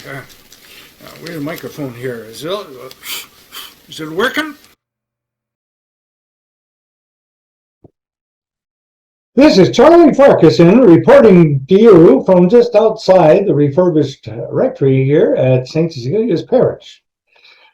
Where's the microphone here? Is it working? This is Charlie Farquharson reporting to you from just outside the refurbished rectory here at St. Cecilia's Parish.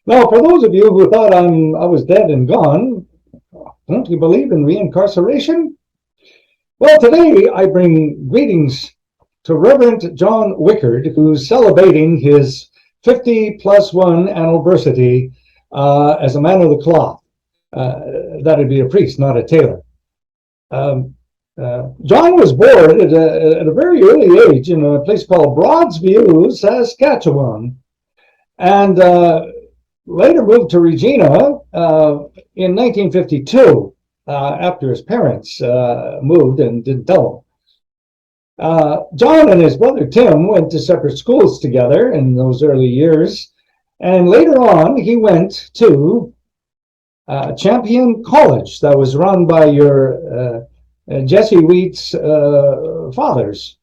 Now, for those of you who thought I was dead and gone, don't you believe in reincarceration? Well, today I bring greetings to Reverend John Weckend, who's celebrating his 50+1 anniversary as a man of the cloth. That'd be a priest, not a tailor. John was born at a very early age in a place called Broadsview, Saskatchewan, and later moved to Regina in 1952 after his parents moved and didn't tell him. John and his brother Tim went to separate schools together in those early years, and later on he went to Champion College that was run by your Jesse Wheat's fathers.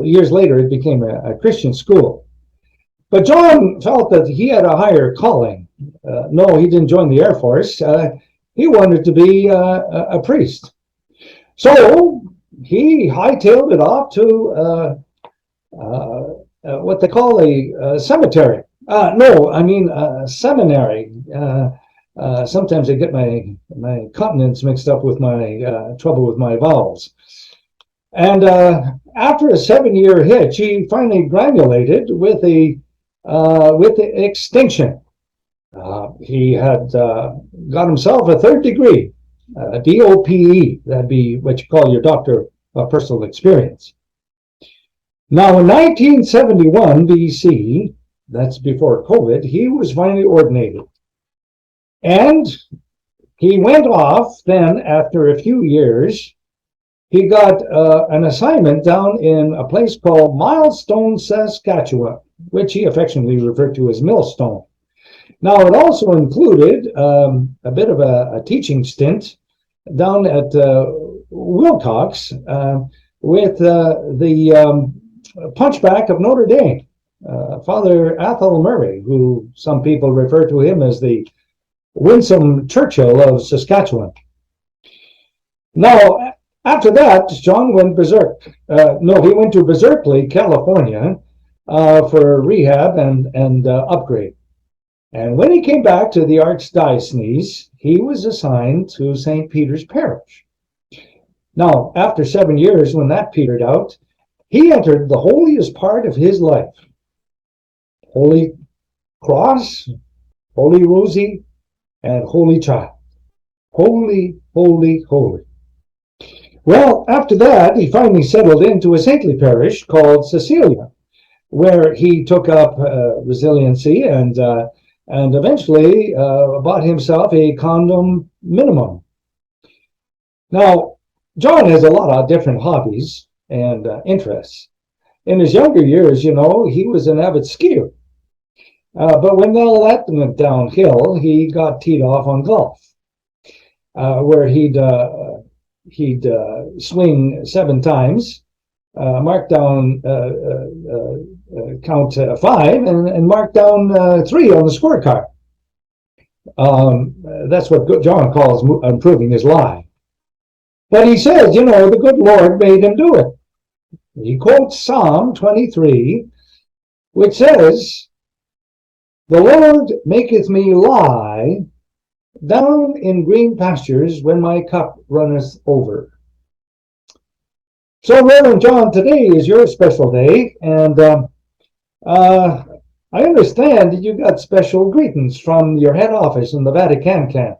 Years later, it became a Christian school. But John felt that he had a higher calling. No, he didn't join the Air Force. He wanted to be a priest. So he hightailed it off to what they call a cemetery. Seminary. Sometimes I get my continents mixed up with my trouble with my vowels. And after a 7-year hitch, he finally granulated with the extinction. He had got himself a 3rd degree, DOPE. That'd be what you call your Doctor of Personal Experience. Now, in 1971 BC, that's before COVID, he was finally ordinated. And he went off then, after a few years, he got an assignment down in a place called Milestone, Saskatchewan, which he affectionately referred to as Millstone. Now, it also included a bit of a teaching stint down at Wilcox with the punchback of Notre Dame, Father Athol Murray, who some people refer to him as the Winsome Churchill of Saskatchewan. Now, after that, John went berserk. He went to Berkeley, California, for rehab and upgrade. And when he came back to the Archdiocese, he was assigned to St. Peter's Parish. Now, after 7 years, when that petered out, he entered the holiest part of his life. Holy Cross, Holy Rosie, and Holy Child. Holy, holy, holy. Well, after that, he finally settled into a saintly parish called Cecilia, where he took up resiliency and eventually bought himself a condom minimum. Now, John has a lot of different hobbies and interests. In his younger years, he was an avid skier. But when all that went downhill, he got teed off on golf, where he'd swing 7 times, mark down, count 5, and mark down 3 on the scorecard. That's what John calls improving his lie. But he says, the good Lord made him do it. He quotes Psalm 23, which says, "The Lord maketh me lie down in green pastures when my cup runneth over." So, Reverend John, today is your special day, and I understand that you got special greetings from your head office in the Vatican,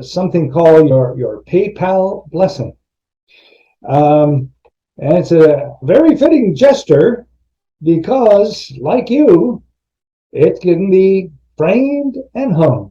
something called your PayPal blessing. And it's a very fitting gesture because, like you, it can be framed and hung.